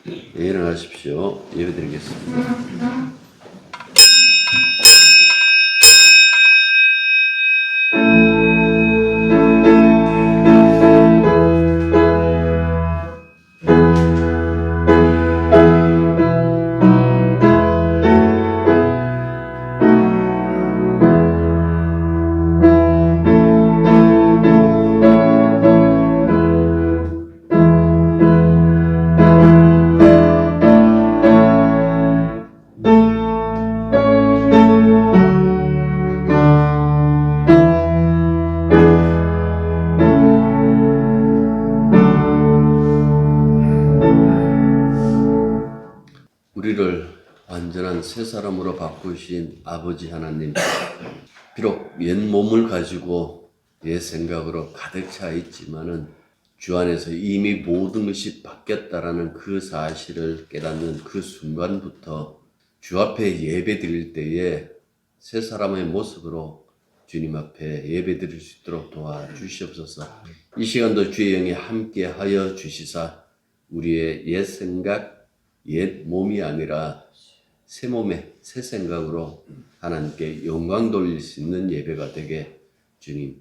일어나십시오. 예배드리겠습니다. 우리를 완전한 새 사람으로 바꾸신 아버지 하나님, 비록 옛 몸을 가지고 옛 생각으로 가득 차 있지만은 주 안에서 이미 모든 것이 바뀌었다라는 그 사실을 깨닫는 그 순간부터 주 앞에 예배 드릴 때에 새 사람의 모습으로 주님 앞에 예배 드릴 수 있도록 도와주시옵소서. 이 시간도 주의 영이 함께 하여 주시사 우리의 옛 생각, 옛 몸이 아니라 새 몸의 새 생각으로 하나님께 영광 돌릴 수 있는 예배가 되게 주님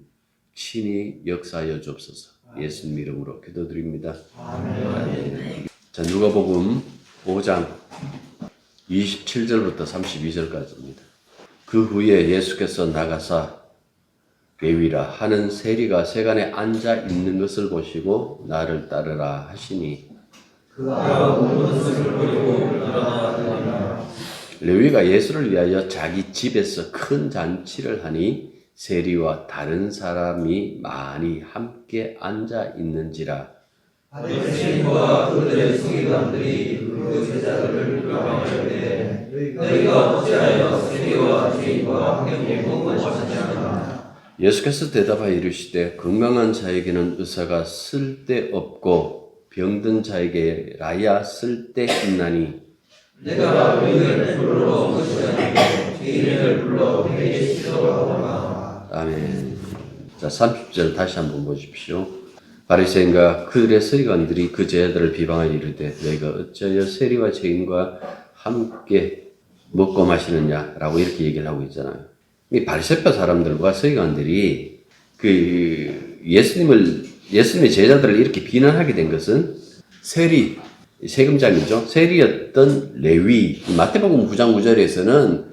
친히 역사하여 주옵소서. 예수님 이름으로 기도드립니다. 아멘. 자, 누가복음 5장 27절부터 32절까지입니다. 그 후에 예수께서 나가사 레위라 하는 세리가 세간에 앉아 있는 것을 보시고 나를 따르라 하시니 레위가 예수를 위하여 자기 집에서 큰 잔치를 하니 세리와 다른 사람이 많이 함께 앉아 있는지라. 바리새인과 그들의 서기관들이 그 제자들을 명하되 너희가 어찌하여 세리와 죄인과 함께 먹으시느냐. 예수께서 대답하여 이르시되 건강한 자에게는 의사가 쓸데없고 병든 자에게 라야 쓸데있나니 내가 의인을 불러 것이 아니고 죄인을 불러 회개에 시도하라. 아멘. 자, 30절 다시 한번 보십시오. 바리새인과 그들의 서기관들이 그 제자들을 비방하여 이르되 너희가 어찌하여 세리와 죄인과 함께 먹고 마시느냐라고 이렇게 얘기를 하고 있잖아요. 이 바리새파 사람들과 서기관들이 그 예수님의 제자들을 이렇게 비난하게 된 것은 세리, 세금장이죠. 세리였던 레위, 마태복음 9장 9절에서는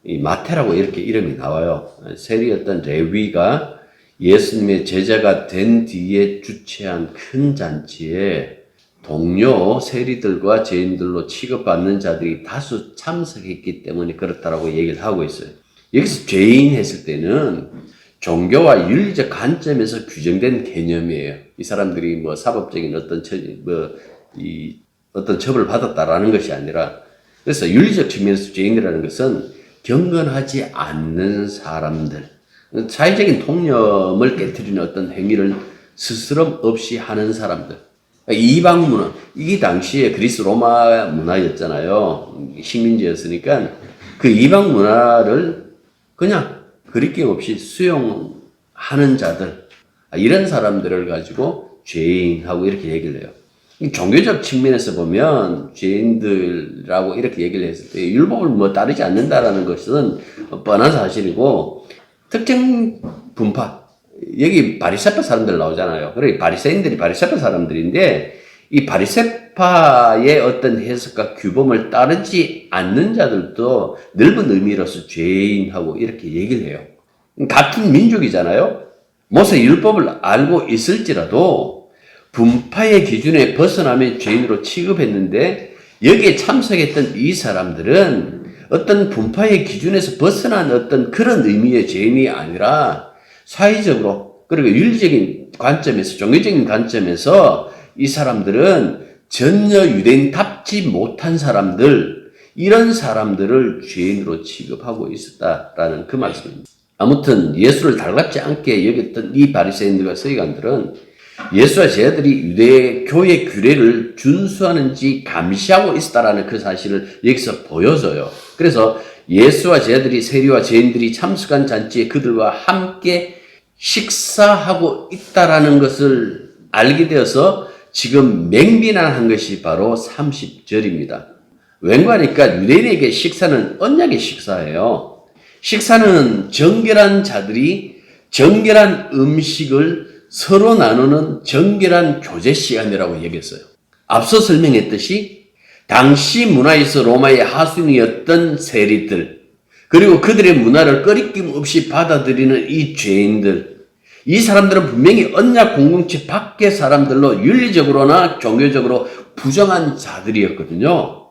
이 마태라고 이렇게 이름이 나와요. 세리였던 레위가 예수님의 제자가 된 뒤에 주최한 큰 잔치에 동료 세리들과 죄인들로 취급받는 자들이 다수 참석했기 때문에 그렇다라고 얘기를 하고 있어요. 여기서 죄인 했을 때는 종교와 윤리적 관점에서 규정된 개념이에요. 이 사람들이 뭐 사법적인 어떤 처벌을 받았다라는 것이 아니라, 그래서 윤리적 측면에서 죄인이라는 것은 경건하지 않는 사람들, 사회적인 통념을 깨트리는 어떤 행위를 스스럼 없이 하는 사람들. 이방 문화, 이 당시에 그리스 로마 문화였잖아요. 식민지였으니까 그 이방 문화를 그냥 거리낌 없이 수용하는 자들, 이런 사람들을 가지고 죄인하고 이렇게 얘기를 해요. 종교적 측면에서 보면 죄인들이라고 이렇게 얘기를 했을 때 율법을 뭐 따르지 않는다라는 것은 뻔한 사실이고, 특정 분파, 여기 바리새파 사람들 나오잖아요. 그래, 바리새인들이 바리새파 사람들인데 이 바리새파의 어떤 해석과 규범을 따르지 않는 자들도 넓은 의미로서 죄인하고 이렇게 얘기를 해요. 같은 민족이잖아요. 모세 율법을 알고 있을지라도 분파의 기준에 벗어나면 죄인으로 취급했는데 여기에 참석했던 이 사람들은 어떤 분파의 기준에서 벗어난 어떤 그런 의미의 죄인이 아니라 사회적으로, 그리고 윤리적인 관점에서, 종교적인 관점에서 이 사람들은 전혀 유대인답지 못한 사람들, 이런 사람들을 죄인으로 취급하고 있었다라는 그 말씀입니다. 아무튼 예수를 달갑지 않게 여겼던 이 바리새인들과 서기관들은 예수와 제자들이 유대교의 규례를 준수하는지 감시하고 있었다라는 그 사실을 여기서 보여줘요. 그래서 예수와 제자들이, 세리와 죄인들이 참석한 잔치에 그들과 함께 식사하고 있다라는 것을 알게 되어서 지금 맹비난한 것이 바로 30절입니다. 왠가하니까 유대인에게 식사는 언약의 식사예요. 식사는 정결한 자들이 정결한 음식을 서로 나누는 정결한 교제 시간이라고 얘기했어요. 앞서 설명했듯이 당시 문화에서 로마의 하수인이었던 세리들, 그리고 그들의 문화를 꺼리낌 없이 받아들이는 이 죄인들, 이 사람들은 분명히 언약 공동체 밖의 사람들로 윤리적으로나 종교적으로 부정한 자들이었거든요.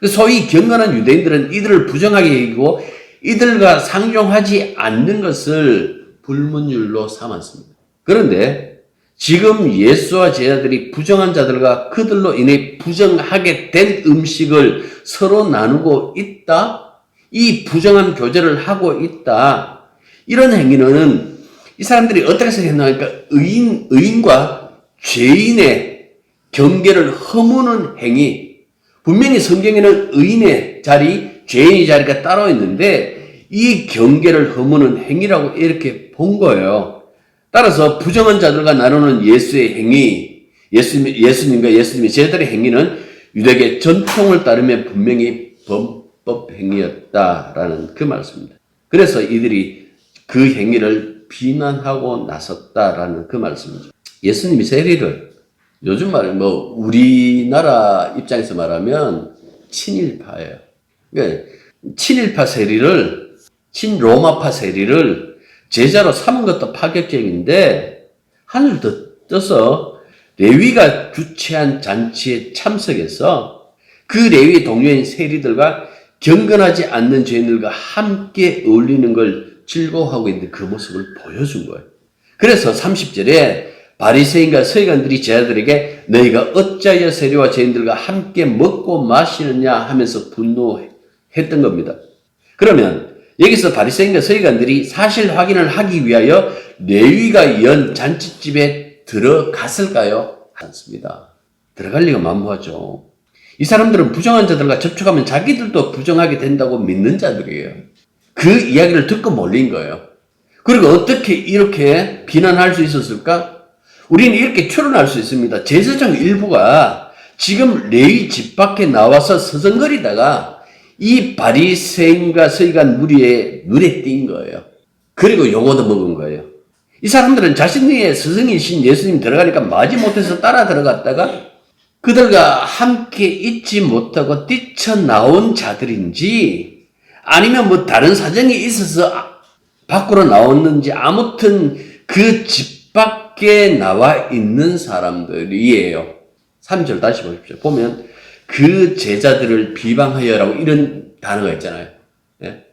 소위 경건한 유대인들은 이들을 부정하게 여기고 이들과 상종하지 않는 것을 불문율로 삼았습니다. 그런데 지금 예수와 제자들이 부정한 자들과 그들로 인해 부정하게 된 음식을 서로 나누고 있다. 이 부정한 교제를 하고 있다. 이런 행위는 이 사람들이 어떻게 생각하니까 의인과 죄인의 경계를 허무는 행위. 분명히 성경에는 의인의 자리, 죄인의 자리가 따로 있는데 이 경계를 허무는 행위라고 이렇게 본 거예요. 따라서 부정한 자들과 나누는 예수의 행위, 예수님과 예수님의 제자들의 행위는 유대계 전통을 따르면 분명히 범법 행위였다라는 그 말씀입니다. 그래서 이들이 그 행위를 비난하고 나섰다라는 그 말씀이죠. 예수님이 세리를 요즘 말에 우리나라 입장에서 말하면 친일파예요. 그러니까 친일파 세리를, 친로마파 세리를 제자로 삼은 것도 파격적인데 하늘 더 떠서 레위가 주최한 잔치에 참석해서 그 레위 동료인 세리들과 경건하지 않는 죄인들과 함께 어울리는 걸 즐거워하고 있는 그 모습을 보여준 거예요. 그래서 30절에 바리새인과 서기관들이 제자들에게 너희가 어찌하여 세리와 죄인들과 함께 먹고 마시느냐 하면서 분노했던 겁니다. 그러면 여기서 바리새인과 서기관들이 사실 확인을 하기 위하여 레위가 연 잔치집에 들어갔을까요? 않습니다. 들어갈 리가 만무하죠. 이 사람들은 부정한 자들과 접촉하면 자기들도 부정하게 된다고 믿는 자들이에요. 그 이야기를 듣고 몰린 거예요. 그리고 어떻게 이렇게 비난할 수 있었을까? 우리는 이렇게 추론할 수 있습니다. 제사장 일부가 지금 레위 집 밖에 나와서 서성거리다가 이 바리새인과 서기관 무리의 눈에 띈 거예요. 그리고 요거도 먹은 거예요. 이 사람들은 자신의 스승이신 예수님 들어가니까 마지못해서 따라 들어갔다가 그들과 함께 있지 못하고 뛰쳐나온 자들인지 아니면 다른 사정이 있어서 밖으로 나왔는지 아무튼 그 집 밖에 나와 있는 사람들이에요. 3절 다시 보십시오. 보면 그 제자들을 비방하여라고 이런 단어가 있잖아요. 예?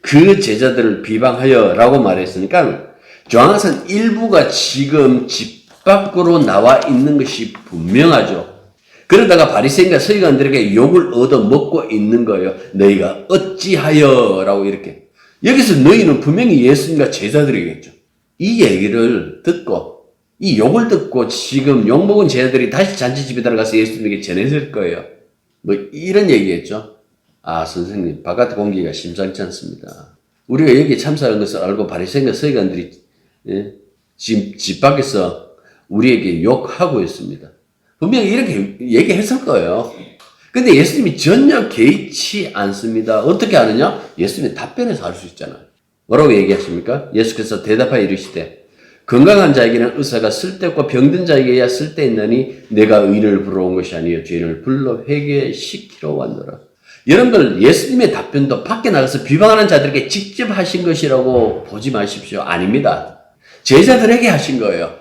그 제자들을 비방하여라고 말했으니까 조항선 일부가 지금 집 밖으로 나와 있는 것이 분명하죠. 그러다가 바리새인과 서기관들에게 욕을 얻어먹고 있는 거예요. 너희가 어찌하여라고 이렇게. 여기서 너희는 분명히 예수님과 제자들이겠죠. 이 얘기를 듣고 이 욕을 듣고 지금 욕먹은 제자들이 다시 잔치집에 들어가서 예수님에게 전했을 거예요. 이런 얘기겠죠. 아, 선생님, 바깥 공기가 심상치 않습니다. 우리가 여기 참석한 것을 알고 바리새인과 서기관들이 지금 집 밖에서 우리에게 욕하고 있습니다. 분명히 이렇게 얘기했을 거예요. 근데 예수님이 전혀 개의치 않습니다. 어떻게 하느냐? 예수님이 답변해서 알 수 있잖아요. 뭐라고 얘기하십니까? 예수께서 대답하여 이르시되 건강한 자에게는 의사가 쓸데없고 병든 자에게야 쓸데있나니 내가 의인을 부르러 온 것이 아니요 죄인을 불러 회개시키러 왔노라. 여러분들 예수님의 답변도 밖에 나가서 비방하는 자들에게 직접 하신 것이라고 보지 마십시오. 아닙니다. 제자들에게 하신 거예요.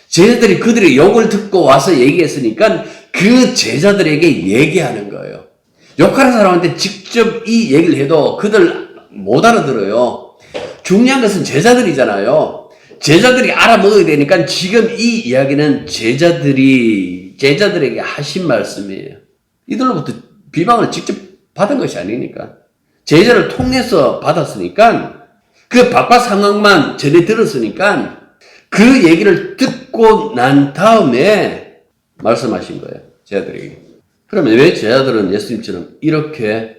제자들이 그들의 욕을 듣고 와서 얘기했으니까 그 제자들에게 얘기하는 거예요. 욕하는 사람한테 직접 이 얘기를 해도 그들 못 알아들어요. 중요한 것은 제자들이잖아요. 제자들이 알아먹어야 되니까 지금 이 이야기는 제자들에게 하신 말씀이에요. 이들로부터 비방을 직접 받은 것이 아니니까. 제자를 통해서 받았으니까 그 바깥 상황만 전해 들었으니까 그 얘기를 듣고 난 다음에 말씀하신 거예요. 제자들에게. 그러면 왜 제자들은 예수님처럼 이렇게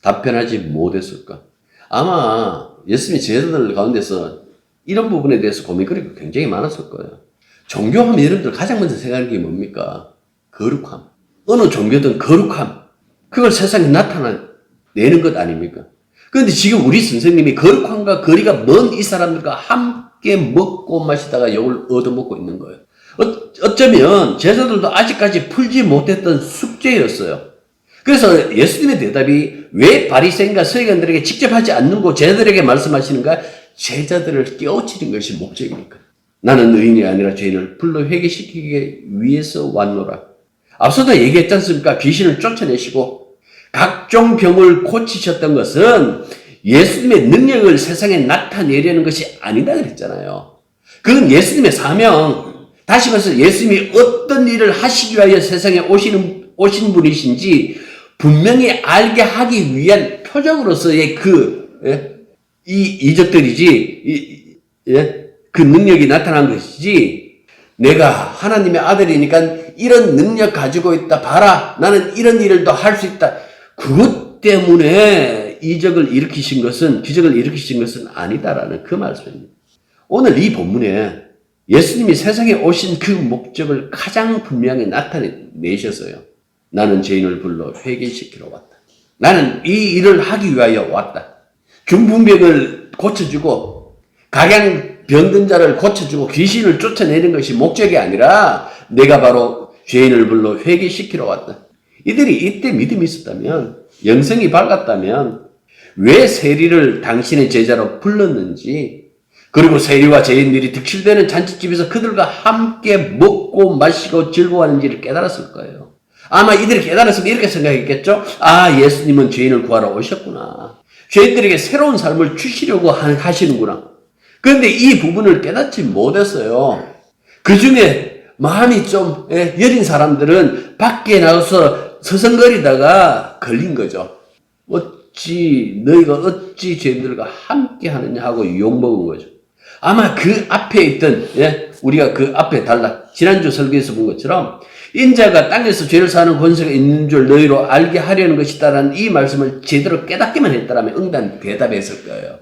답변하지 못했을까? 아마 예수님이 제자들 가운데서 이런 부분에 대해서 고민거리가 굉장히 많았을 거예요. 종교하면 여러분들 가장 먼저 생각하는 게 뭡니까? 거룩함. 어느 종교든 거룩함. 그걸 세상에 나타내는 것 아닙니까? 그런데 지금 우리 선생님이 거룩함과 거리가 먼 이 사람들과 함께 먹고 마시다가 욕을 얻어먹고 있는 거예요. 어쩌면 제자들도 아직까지 풀지 못했던 숙제였어요. 그래서 예수님의 대답이 왜 바리새인과 서기관들에게 직접 하지 않는고 제자들에게 말씀하시는가? 제자들을 깨우치는 것이 목적이니까. 나는 의인이 아니라 죄인을 불러 회개시키기 위해서 왔노라. 앞서도 얘기했지 않습니까? 귀신을 쫓아내시고 각종 병을 고치셨던 것은 예수님의 능력을 세상에 나타내려는 것이 아니다 그랬잖아요. 그건 예수님의 사명. 다시 말해서 예수님이 어떤 일을 하시기 위하여 세상에 오신 분이신지 분명히 알게 하기 위한 표적으로서의 이적들이지, 그 능력이 나타난 것이지, 내가 하나님의 아들이니까 이런 능력 가지고 있다. 봐라. 나는 이런 일을 더 할 수 있다. 그것 때문에 기적을 일으키신 것은 아니다라는 그 말씀입니다. 오늘 이 본문에 예수님이 세상에 오신 그 목적을 가장 분명히 나타내셨어요. 나는 죄인을 불러 회개시키러 왔다. 나는 이 일을 하기 위하여 왔다. 중풍병을 고쳐주고 각양병든 자를 고쳐주고 귀신을 쫓아내는 것이 목적이 아니라 내가 바로 죄인을 불러 회개시키러 왔다. 이들이 이때 믿음이 있었다면, 영성이 밝았다면 왜 세리를 당신의 제자로 불렀는지, 그리고 세리와 죄인들이 득실되는 잔치집에서 그들과 함께 먹고 마시고 즐거워하는지를 깨달았을 거예요. 아마 이들이 깨달았으면 이렇게 생각했겠죠. 아, 예수님은 죄인을 구하러 오셨구나. 죄인들에게 새로운 삶을 주시려고 하시는구나. 그런데 이 부분을 깨닫지 못했어요. 그 중에 마음이 좀 여린 사람들은 밖에 나가서 서성거리다가 걸린 거죠. 너희가 어찌 죄인들과 함께 하느냐 하고 욕먹은 거죠. 아마 그 앞에 있던, 우리가 그 앞에 지난주 설교에서 본 것처럼 인자가 땅에서 죄를 사하는 권세가 있는 줄 너희로 알게 하려는 것이다라는 이 말씀을 제대로 깨닫기만 했다라면 응단 대답했을 거예요.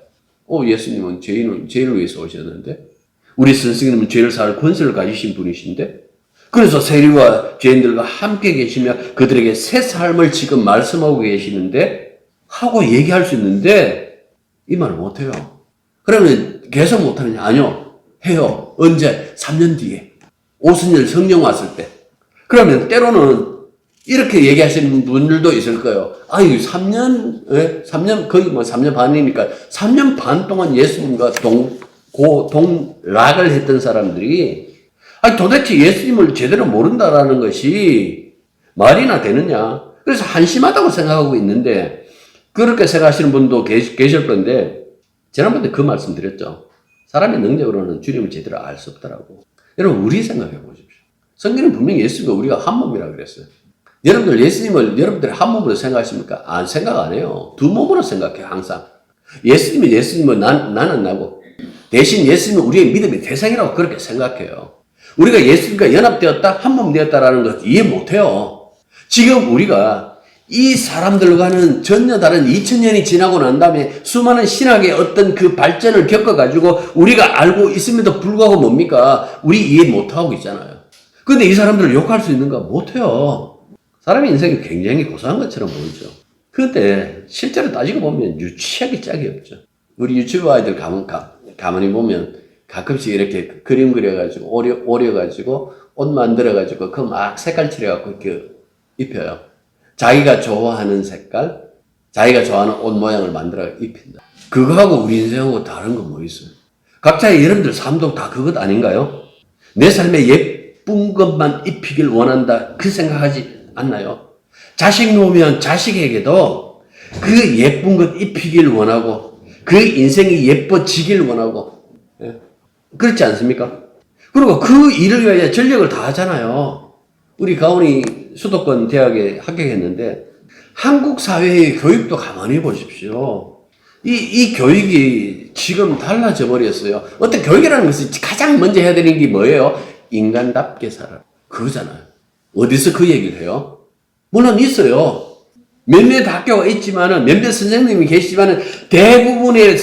예수님은 죄인을 위해서 오셨는데, 우리 선생님은 죄를 사할 권세를 가지신 분이신데, 그래서 세리와 죄인들과 함께 계시며 그들에게 새 삶을 지금 말씀하고 계시는데, 하고 얘기할 수 있는데 이 말을 못해요. 그러면 계속 못하느냐? 아니요. 해요. 언제? 3년 뒤에. 오순절 성령 왔을 때. 그러면 때로는 이렇게 얘기하시는 분들도 있을 거예요. 3년, 거의 3년 반이니까 3년 반 동안 예수님과 동락을 했던 사람들이 도대체 예수님을 제대로 모른다라는 것이 말이나 되느냐. 그래서 한심하다고 생각하고 있는데, 그렇게 생각하시는 분도 계실 건데, 지난번에 그 말씀 드렸죠. 사람의 능력으로는 주님을 제대로 알 수 없더라고. 여러분, 우리 생각해 보십시오. 성경은 분명히 예수님과 우리가 한 몸이라고 그랬어요. 여러분들 예수님을 여러분들이 한 몸으로 생각하십니까? 생각 안 해요. 두 몸으로 생각해요, 항상. 예수님은 나는 나고, 대신 예수님은 우리의 믿음의 대상이라고 그렇게 생각해요. 우리가 예수님과 연합되었다, 한 몸 되었다라는 것 이해 못해요. 지금 우리가 이 사람들과는 전혀 다른 2000년이 지나고 난 다음에 수많은 신학의 어떤 그 발전을 겪어가지고 우리가 알고 있음에도 불구하고 뭡니까? 우리 이해 못하고 있잖아요. 근데 이 사람들을 욕할 수 있는가? 못해요. 사람의 인생이 굉장히 고상한 것처럼 보이죠. 근데 실제로 따지고 보면 유치하게 짝이 없죠. 우리 유치부 아이들 가만히 보면 가끔씩 이렇게 그림 그려가지고 오려가지고 옷 만들어가지고 그 막 색깔 칠해갖고 이렇게 입혀요. 자기가 좋아하는 색깔, 자기가 좋아하는 옷 모양을 만들어 입힌다. 그거하고 우리 인생하고 다른 건 뭐 있어요? 각자의 여러분들 삶도 다 그것 아닌가요? 내 삶에 예쁜 것만 입히길 원한다. 그 생각하지 않나요? 자식 놓으면 자식에게도 그 예쁜 것 입히길 원하고 그 인생이 예뻐지길 원하고, 그렇지 않습니까? 그리고 그 일을 위하여 전력을 다 하잖아요. 우리 가온이 수도권 대학에 합격했는데 한국 사회의 교육도 가만히 보십시오. 이 교육이 지금 달라져 버렸어요. 어떤 교육이라는 것은 가장 먼저 해야 되는 게 뭐예요? 인간답게 살아. 그거잖아요. 어디서 그 얘기를 해요? 물론 있어요. 몇몇 학교가 있지만은, 몇몇 선생님이 계시지만은, 대부분의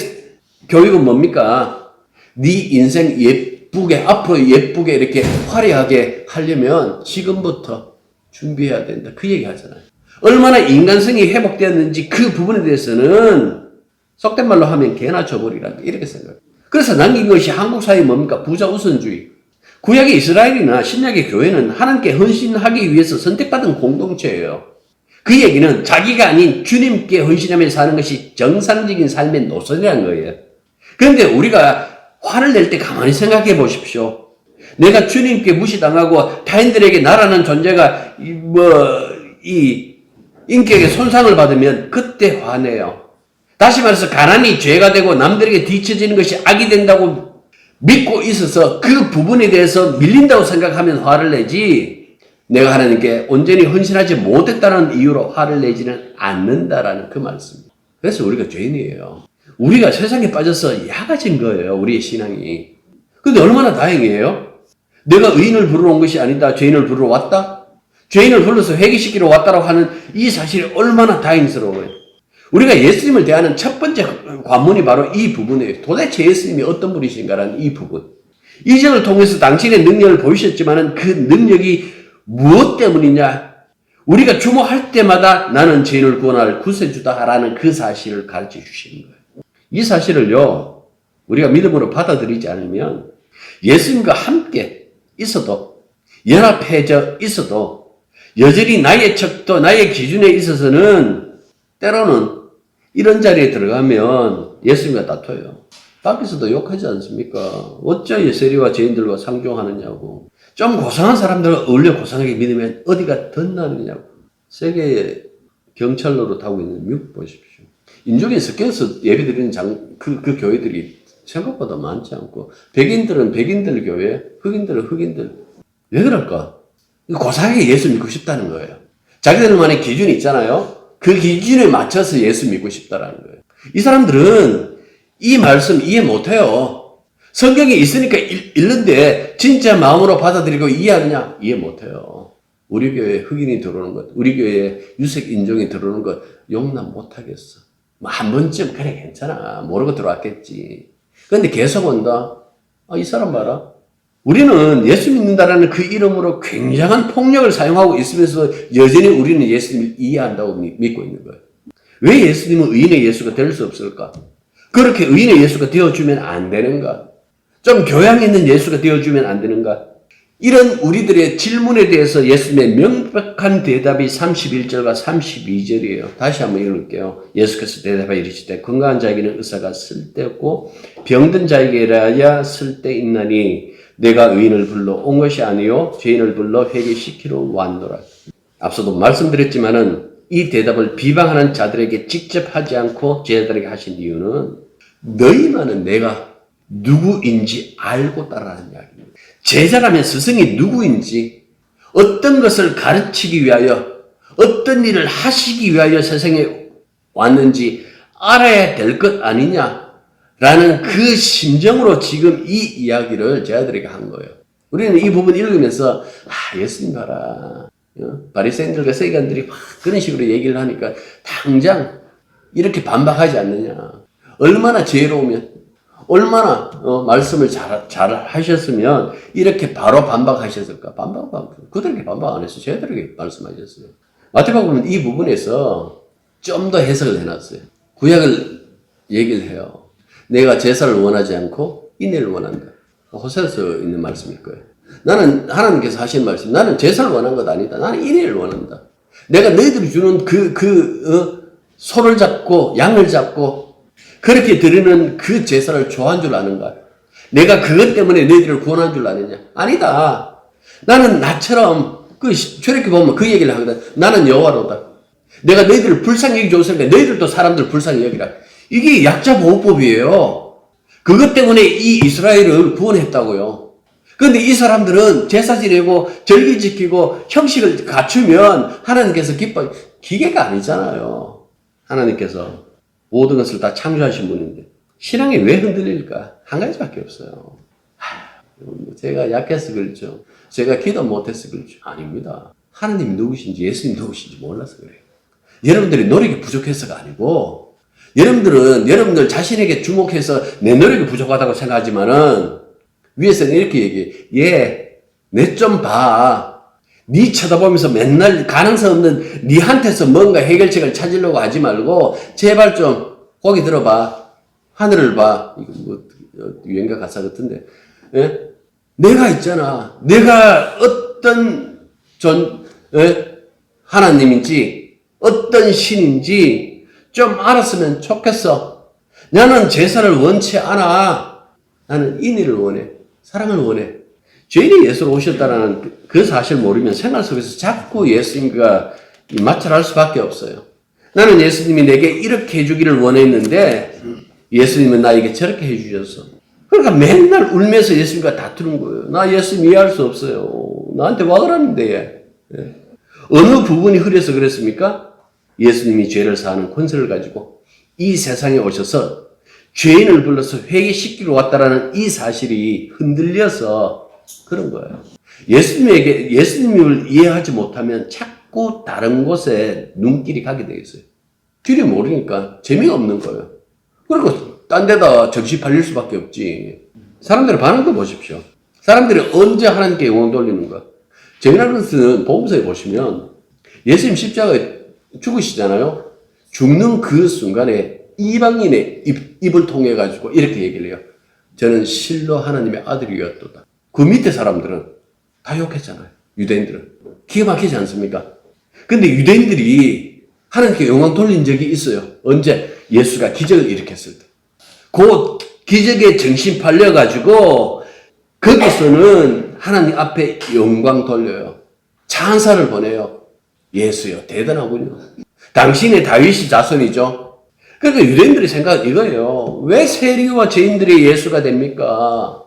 교육은 뭡니까? 네 인생 예쁘게, 앞으로 예쁘게 이렇게 화려하게 하려면 지금부터 준비해야 된다. 그 얘기 하잖아요. 얼마나 인간성이 회복되었는지 그 부분에 대해서는 속된 말로 하면 개나 줘버리란다. 이렇게 생각해요. 그래서 남긴 것이 한국 사회의 뭡니까? 부자 우선주의. 구약의 이스라엘이나 신약의 교회는 하나님께 헌신하기 위해서 선택받은 공동체예요. 그 얘기는 자기가 아닌 주님께 헌신하며 사는 것이 정상적인 삶의 노선이라는 거예요. 그런데 우리가 화를 낼 때 가만히 생각해 보십시오. 내가 주님께 무시당하고 타인들에게 나라는 존재가 인격에 손상을 받으면 그때 화내요. 다시 말해서 가난이 죄가 되고 남들에게 뒤처지는 것이 악이 된다고 믿고 있어서 그 부분에 대해서 밀린다고 생각하면 화를 내지, 내가 하나님께 온전히 헌신하지 못했다는 이유로 화를 내지는 않는다라는 그 말씀입니다. 그래서 우리가 죄인이에요. 우리가 세상에 빠져서 야가진 거예요. 우리의 신앙이. 근데 얼마나 다행이에요. 내가 의인을 부르러 온 것이 아니다. 죄인을 부르러 왔다. 죄인을 불러서 회개시키러 왔다라고 하는 이 사실이 얼마나 다행스러워요. 우리가 예수님을 대하는 첫 번째 관문이 바로 이 부분이에요. 도대체 예수님이 어떤 분이신가라는 이 부분. 이전을 통해서 당신의 능력을 보이셨지만 그 능력이 무엇 때문이냐? 우리가 주목할 때마다 나는 죄인을 구원할 구세주다라는 그 사실을 가르쳐 주시는 거예요. 이 사실을요, 우리가 믿음으로 받아들이지 않으면 예수님과 함께 있어도, 연합해져 있어도 여전히 나의 척도, 나의 기준에 있어서는 때로는 이런 자리에 들어가면 예수님과 다퉈요. 밖에서도 욕하지 않습니까? 어찌 세리와 죄인들과 상종하느냐고. 좀 고상한 사람들과 어울려 고상하게 믿으면 어디가 덧나느냐고. 세계 경찰로로 타고 있는 미국 보십시오. 인종에 섞여서 예배드리는 그 교회들이 생각보다 많지 않고, 백인들은 백인들 교회, 흑인들은 흑인들. 왜 그럴까? 고상하게 예수 믿고 싶다는 거예요. 자기들만의 기준이 있잖아요. 그 기준에 맞춰서 예수 믿고 싶다라는 거예요. 이 사람들은 이 말씀 이해 못해요. 성경에 있으니까 읽는데 진짜 마음으로 받아들이고 이해하느냐? 이해 못해요. 우리 교회에 흑인이 들어오는 것, 우리 교회에 유색 인종이 들어오는 것 용납 못하겠어. 한 번쯤 그래 괜찮아. 모르고 들어왔겠지. 그런데 계속 온다. 이 사람 봐라. 우리는 예수 믿는다라는 그 이름으로 굉장한 폭력을 사용하고 있으면서 여전히 우리는 예수님을 이해한다고 믿고 있는 거예요. 왜 예수님은 의인의 예수가 될 수 없을까? 그렇게 의인의 예수가 되어주면 안 되는가? 좀 교양 있는 예수가 되어주면 안 되는가? 이런 우리들의 질문에 대해서 예수님의 명백한 대답이 31절과 32절이에요. 다시 한번 읽을게요. 예수께서 대답하여 이르시되 건강한 자에게는 의사가 쓸데없고 병든 자에게라야 쓸데있나니 내가 의인을 불러 온 것이 아니요 죄인을 불러 회개시키러 왔노라. 앞서도 말씀드렸지만은 이 대답을 비방하는 자들에게 직접 하지 않고 제자들에게 하신 이유는 너희만은 내가 누구인지 알고 따라하는 이야기입니다. 제자라면 스승이 누구인지, 어떤 것을 가르치기 위하여, 어떤 일을 하시기 위하여 세상에 왔는지 알아야 될 것 아니냐라는 그 심정으로 지금 이 이야기를 제자들에게 한 거예요. 우리는 이 부분 읽으면서 예수님 봐라. 바리새인들과 서기관들이 막 그런 식으로 얘기를 하니까 당장 이렇게 반박하지 않느냐. 얼마나 지혜로우면, 얼마나 말씀을 잘 하셨으면 이렇게 바로 반박하셨을까. 그들에게 반박 안 했어요. 저희들에게 말씀하셨어요. 마태복음은 이 부분에서 좀 더 해석을 해놨어요. 구약을 얘기를 해요. 내가 제사를 원하지 않고 인애를 원한다. 호세아서 있는 말씀일 거예요. 나는 하나님께서 하신 말씀, 나는 제사를 원한 것 아니다. 나는 인애를 원한다. 내가 너희들이 주는 소를 잡고 양을 잡고 그렇게 드리는 그 제사를 좋아한 줄 아는가? 내가 그것 때문에 너희들을 구원한 줄 아느냐? 아니다. 나는 나처럼 저렇게 보면 그 얘기를 하거든. 나는 여호와로다. 내가 너희들을 불쌍히 여기 줬으니까 너희들도 사람들 불쌍히 여기라. 이게 약자 보호법이에요. 그것 때문에 이 이스라엘을 구원했다고요. 그런데 이 사람들은 제사 지내고 절기 지키고 형식을 갖추면 하나님께서 기뻐. 기계가 아니잖아요. 하나님께서 모든 것을 다 창조하신 분인데 신앙이 왜 흔들릴까? 한 가지밖에 없어요. 제가 약해서 그렇죠. 제가 기도 못해서 그렇죠. 아닙니다. 하나님이 누구신지 예수님 누구신지 몰라서 그래요. 여러분들이 노력이 부족해서가 아니고 여러분들 자신에게 주목해서 내 노력이 부족하다고 생각하지만은 위에서는 이렇게 얘기해. 내 좀 봐. 네 쳐다보면서 맨날 가능성 없는 네한테서 뭔가 해결책을 찾으려고 하지 말고 제발 좀 거기 들어봐. 하늘을 봐. 이거 뭐 유행가 가사 같은데. 예? 내가 있잖아. 내가 어떤 하나님인지 어떤 신인지 좀 알았으면 좋겠어. 나는 제사를 원치 않아. 나는 인의를 원해. 사랑을 원해. 죄인이 예수로 오셨다는 그 사실을 모르면 생활 속에서 자꾸 예수님과 마찰할 수밖에 없어요. 나는 예수님이 내게 이렇게 해주기를 원했는데 예수님은 나에게 저렇게 해주셨어. 그러니까 맨날 울면서 예수님과 다투는 거예요. 나 예수님 이해할 수 없어요. 나한테 와 그러는데. 예. 어느 부분이 흐려서 그랬습니까? 예수님이 죄를 사하는 권세를 가지고 이 세상에 오셔서 죄인을 불러서 회개시키러 왔다라는 이 사실이 흔들려서 그런 거예요. 예수님을 이해하지 못하면 자꾸 다른 곳에 눈길이 가게 되겠어요. 길이 모르니까 재미가 없는 거예요. 그리고 딴 데다 정신 팔릴 수밖에 없지. 사람들의 반응도 보십시오. 사람들이 언제 하나님께 영혼 돌리는가? 재미난 것은 복음서에 보시면 예수님 십자가에 죽으시잖아요. 죽는 그 순간에 이방인의 입을 통해 가지고 이렇게 얘기를 해요. 저는 실로 하나님의 아들이었도다. 그 밑에 사람들은 다 욕했잖아요. 유대인들은. 기가 막히지 않습니까? 근데 유대인들이 하나님께 영광 돌린 적이 있어요. 언제? 예수가 기적을 일으켰을 때. 그 기적에 정신 팔려가지고 거기서는 하나님 앞에 영광 돌려요. 찬사를 보내요. 예수요. 대단하군요. 당신의 다윗이 자손이죠. 그러니까 유대인들이 생각은 이거예요. 왜 세리와 죄인들이 예수가 됩니까?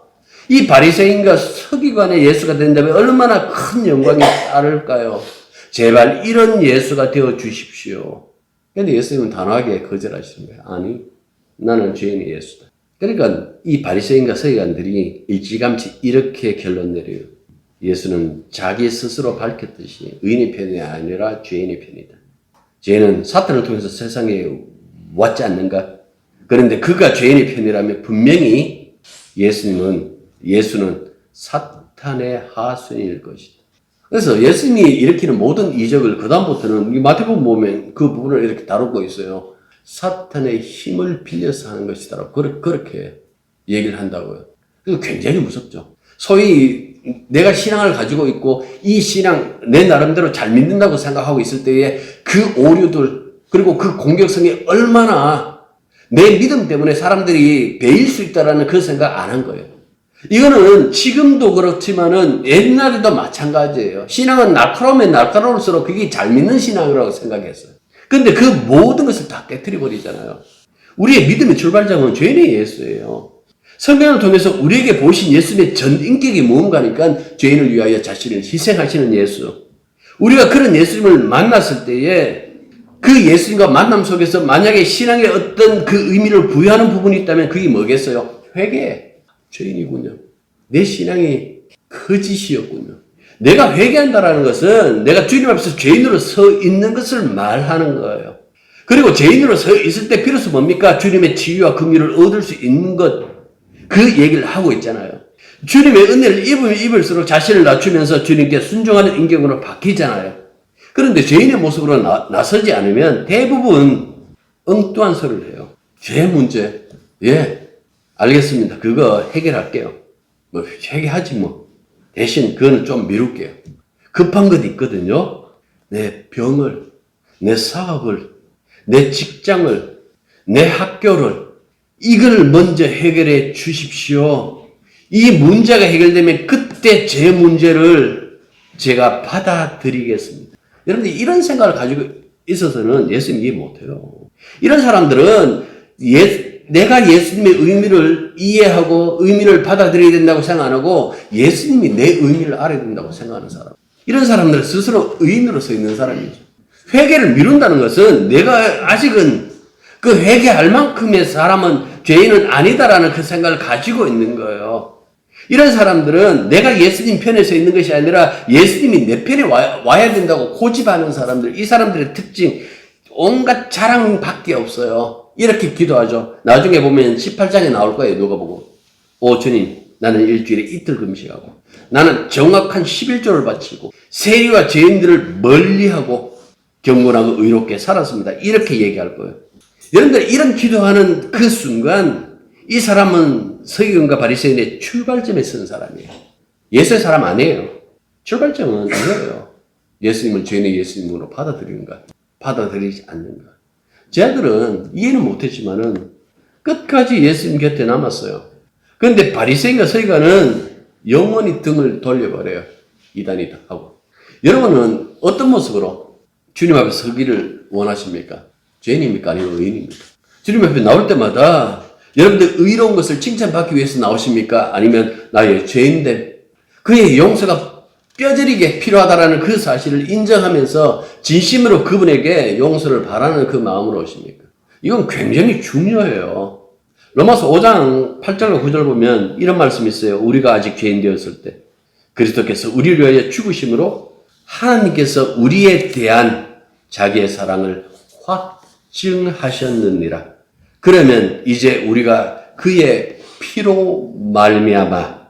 이 바리새인과 서기관의 예수가 된다면 얼마나 큰 영광이 따를까요? 제발 이런 예수가 되어 주십시오. 그런데 예수님은 단호하게 거절하시는 거예요. 아니, 나는 죄인의 예수다. 그러니까 이 바리새인과 서기관들이 일찌감치 이렇게 결론 내려요. 예수는 자기 스스로 밝혔듯이 의인의 편이 아니라 죄인의 편이다. 죄는 사탄을 통해서 세상에 왔지 않는가? 그런데 그가 죄인의 편이라면 분명히 예수는 사탄의 하수인일 것이다. 그래서 예수님이 일으키는 모든 이적을 그다음부터는 마태복음 보면 그 부분을 이렇게 다루고 있어요. 사탄의 힘을 빌려서 하는 것이다. 그렇게 얘기를 한다고요. 그래서 굉장히 무섭죠. 소위 내가 신앙을 가지고 있고 이 신앙 내 나름대로 잘 믿는다고 생각하고 있을 때에 그 오류들 그리고 그 공격성이 얼마나 내 믿음 때문에 사람들이 배일 수 있다라는 그 생각 안 한 거예요. 이거는 지금도 그렇지만은 옛날에도 마찬가지예요. 신앙은 날카로우면 날카로울수록 그게 잘 믿는 신앙이라고 생각했어요. 근데 그 모든 것을 다 깨트려 버리잖아요. 우리의 믿음의 출발점은 죄인의 예수예요. 성경을 통해서 우리에게 보신 예수님의 전 인격이 무언가니까 죄인을 위하여 자신을 희생하시는 예수. 우리가 그런 예수님을 만났을 때에 그 예수님과 만남 속에서 만약에 신앙에 어떤 그 의미를 부여하는 부분이 있다면 그게 뭐겠어요? 회개. 죄인이군요. 내 신앙이 거짓이었군요. 내가 회개한다라는 것은 내가 주님 앞에서 죄인으로 서 있는 것을 말하는 거예요. 그리고 죄인으로 서 있을 때 비로소 뭡니까? 주님의 지위와 긍휼을 얻을 수 있는 것. 그 얘기를 하고 있잖아요. 주님의 은혜를 입으면 입을수록 자신을 낮추면서 주님께 순종하는 인격으로 바뀌잖아요. 그런데 죄인의 모습으로 나서지 않으면 대부분 엉뚱한 소리를 해요. 죄 문제. 예. 알겠습니다. 그거 해결할게요. 뭐 해결하지 뭐. 대신 그거는 좀 미룰게요. 급한 것 있거든요. 내 병을, 내 사업을, 내 직장을, 내 학교를 이걸 먼저 해결해 주십시오. 이 문제가 해결되면 그때 제 문제를 제가 받아들이겠습니다. 여러분들 이런 생각을 가지고 있어서는 예수님 이해 못해요. 이런 사람들은 내가 예수님의 의미를 이해하고 의미를 받아들여야 된다고 생각 안 하고 예수님이 내 의미를 알아야 된다고 생각하는 사람. 이런 사람들은 스스로 의인으로 서 있는 사람이죠. 회개를 미룬다는 것은 내가 아직은 그 회개할 만큼의 사람은 죄인은 아니다라는 그 생각을 가지고 있는 거예요. 이런 사람들은 내가 예수님 편에 서 있는 것이 아니라 예수님이 내 편에 와야 된다고 고집하는 사람들, 이 사람들의 특징, 온갖 자랑밖에 없어요. 이렇게 기도하죠. 나중에 보면 18장에 나올 거예요. 누가 보고. 오 주님, 나는 일주일에 이틀 금식하고 나는 정확한 11조를 바치고 세리와 죄인들을 멀리하고 경건하고 의롭게 살았습니다. 이렇게 얘기할 거예요. 여러분들 이런 기도하는 그 순간 이 사람은 서기관과 바리새인의 출발점에 선 사람이에요. 예수의 사람 아니에요. 출발점은 이거예요. 예수님을 죄인의 예수님으로 받아들이는가 받아들이지 않는가. 제 아들은 이해는 못했지만은 끝까지 예수님 곁에 남았어요. 그런데 바리새인과 서기관은 영원히 등을 돌려버려요. 이단이다 하고. 여러분은 어떤 모습으로 주님 앞에 서기를 원하십니까? 죄인입니까? 아니면 의인입니까? 주님 앞에 나올 때마다 여러분들 의로운 것을 칭찬받기 위해서 나오십니까? 아니면 나의 죄인됨, 그의 용서가 뼈저리게 필요하다라는 그 사실을 인정하면서 진심으로 그분에게 용서를 바라는 그 마음으로 오십니까? 이건 굉장히 중요해요. 로마서 5장 8절과 9절 보면 이런 말씀이 있어요. 우리가 아직 죄인 되었을 때 그리스도께서 우리를 위하여 죽으심으로 하나님께서 우리에 대한 자기의 사랑을 확증하셨느니라. 그러면 이제 우리가 그의 피로 말미암아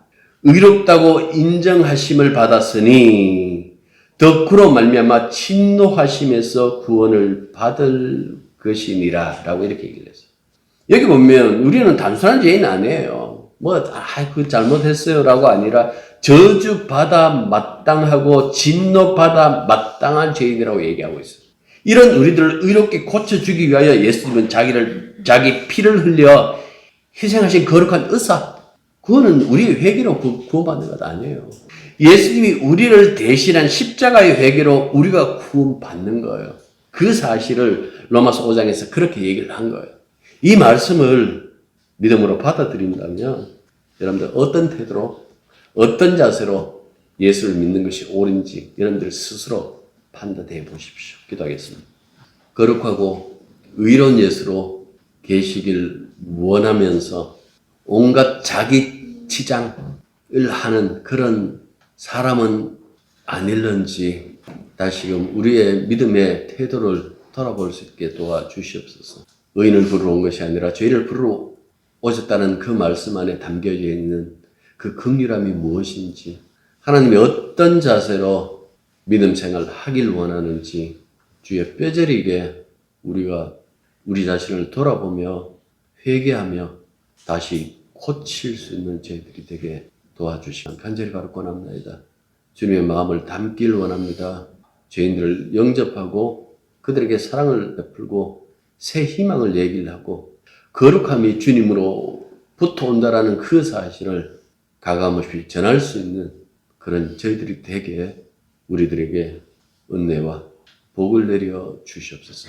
의롭다고 인정하심을 받았으니 덕후로 말미암아 진노하심에서 구원을 받을 것이니라 라고 이렇게 얘기를 했어요. 여기 보면 우리는 단순한 죄인 아니에요. 그 잘못했어요 라고 아니라 저주받아 마땅하고 진노받아 마땅한 죄인이라고 얘기하고 있어요. 이런 우리들을 의롭게 고쳐주기 위하여 예수님은 자기 피를 흘려 희생하신 거룩한 의사, 그거는 우리의 회개로 구원받는 것 아니에요. 예수님이 우리를 대신한 십자가의 회개로 우리가 구원받는 거예요. 그 사실을 로마서 5장에서 그렇게 얘기를 한 거예요. 이 말씀을 믿음으로 받아들인다면 여러분들 어떤 태도로 어떤 자세로 예수를 믿는 것이 옳은지 여러분들 스스로 판단해 보십시오. 기도하겠습니다. 거룩하고 의로운 예수로 계시길 원하면서 온갖 자기 치장을 하는 그런 사람은 아닐런지 다시금 우리의 믿음의 태도를 돌아볼 수 있게 도와주시옵소서. 의인을 부르러 온 것이 아니라 죄를 부르러 오셨다는 그 말씀 안에 담겨져 있는 그 긍휼함이 무엇인지, 하나님이 어떤 자세로 믿음 생활을 하길 원하는지 주의 뼈저리게 우리가 우리 자신을 돌아보며 회개하며 다시 고칠 수 있는 저희들이 되게 도와주시면 간절히 바라옵나이다. 주님의 마음을 담길 원합니다. 죄인들을 영접하고 그들에게 사랑을 베풀고 새 희망을 얘기를 하고 거룩함이 주님으로부터 온다라는 그 사실을 가감없이 전할 수 있는 그런 저희들이 되게 우리들에게 은혜와 복을 내려 주시옵소서.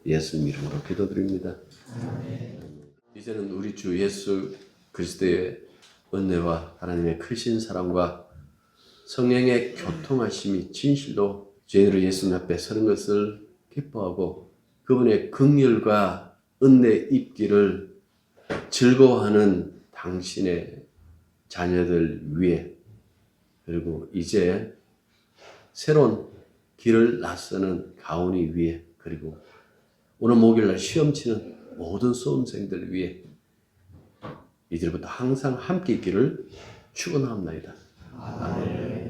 예수님 이름으로 기도드립니다. 이제는 우리 주 예수 그리스도의 은혜와 하나님의 크신 사랑과 성령의 교통하심이 진실로 죄인으로 예수님 앞에 서는 것을 기뻐하고 그분의 긍휼과 은혜 입기를 즐거워하는 당신의 자녀들 위해, 그리고 이제 새로운 길을 나서는 가온이 위해, 그리고 오늘 목요일날 시험 치는 모든 수험생들 위해 이제부터 항상 함께 있기를 축원합니다. 아멘.